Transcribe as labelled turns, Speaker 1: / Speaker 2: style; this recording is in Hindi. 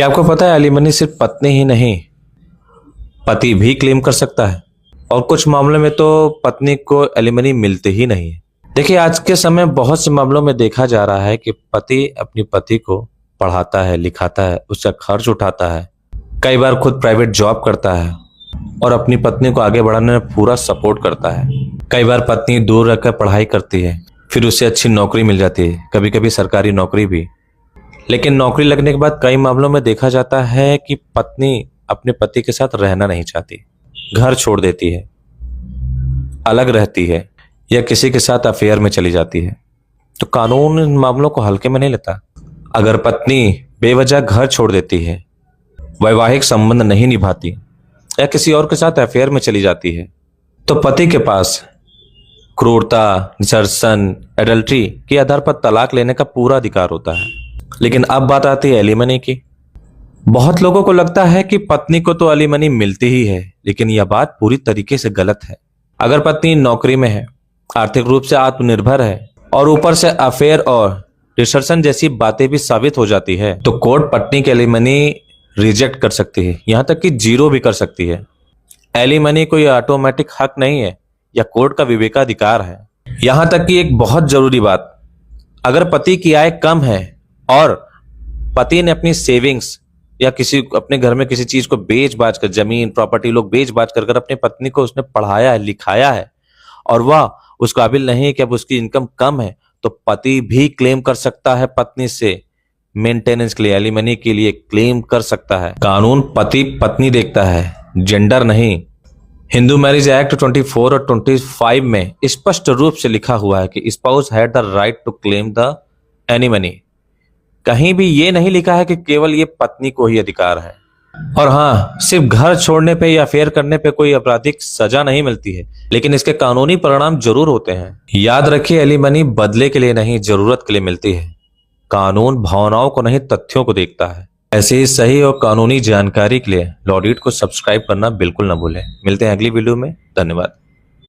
Speaker 1: क्या आपको पता है एलिमनी सिर्फ पत्नी ही नहीं, पति भी क्लेम कर सकता है। और कुछ मामलों में तो पत्नी को एलिमनी मिलते ही नहीं है। देखिए, आज के समय बहुत से मामलों में देखा जा रहा है कि पति अपनी पति को पढ़ाता है, लिखाता है, उसका खर्च उठाता है, कई बार खुद प्राइवेट जॉब करता है और अपनी पत्नी को आगे बढ़ाने में पूरा सपोर्ट करता है। कई बार पत्नी दूर रहकर पढ़ाई करती है, फिर उसे अच्छी नौकरी मिल जाती है, कभी कभी सरकारी नौकरी भी। लेकिन नौकरी लगने के बाद कई मामलों में देखा जाता है कि पत्नी अपने पति के साथ रहना नहीं चाहती, घर छोड़ देती है, अलग रहती है या किसी के साथ अफेयर में चली जाती है। तो कानून इन मामलों को हल्के में नहीं लेता। अगर पत्नी बेवजह घर छोड़ देती है, वैवाहिक संबंध नहीं निभाती या किसी और के साथ अफेयर में चली जाती है, तो पति के पास क्रूरता, निसर्सन, एडल्ट्री के आधार पर तलाक लेने का पूरा अधिकार होता है। लेकिन अब बात आती है एलिमनी की। बहुत लोगों को लगता है कि पत्नी को तो एलिमनी मिलती ही है, लेकिन यह बात पूरी तरीके से गलत है। अगर पत्नी नौकरी में है, आर्थिक रूप से आत्मनिर्भर है और ऊपर से अफेयर और डिसर्शन जैसी बातें भी साबित हो जाती है, तो कोर्ट पत्नी की एलिमनी रिजेक्ट कर सकती है, यहां तक कि जीरो भी कर सकती है। एलिमनी कोई ऑटोमेटिक हक नहीं है या कोर्ट का विवेकाधिकार है। यहां तक कि एक बहुत जरूरी बात, अगर पति की आय कम है और पति ने अपनी सेविंग्स या किसी अपने घर में किसी चीज को बेच बाच कर, जमीन प्रॉपर्टी लोग बेच बाच कर अपनी पत्नी को उसने पढ़ाया है, लिखाया है और वह उस काबिल नहीं है कि अब उसकी इनकम कम है, तो पति भी क्लेम कर सकता है पत्नी से मेंटेनेंस के लिए, एलिमनी के लिए क्लेम कर सकता है। कानून पति पत्नी देखता है, जेंडर नहीं। हिंदू मैरिज एक्ट 24 और 25 में स्पष्ट रूप से लिखा हुआ है कि spouse had the right to claim the alimony. कहीं भी ये नहीं लिखा है कि केवल ये पत्नी को ही अधिकार है। और हाँ, सिर्फ घर छोड़ने पे या अफेयर करने पे कोई आपराधिक सजा नहीं मिलती है, लेकिन इसके कानूनी परिणाम जरूर होते हैं। याद रखिए, एलिमनी बदले के लिए नहीं, जरूरत के लिए मिलती है। कानून भावनाओं को नहीं, तथ्यों को देखता है। ऐसे ही सही और कानूनी जानकारी के लिए लॉ डीट को सब्सक्राइब करना बिल्कुल ना भूलें। मिलते हैं अगली वीडियो में। धन्यवाद।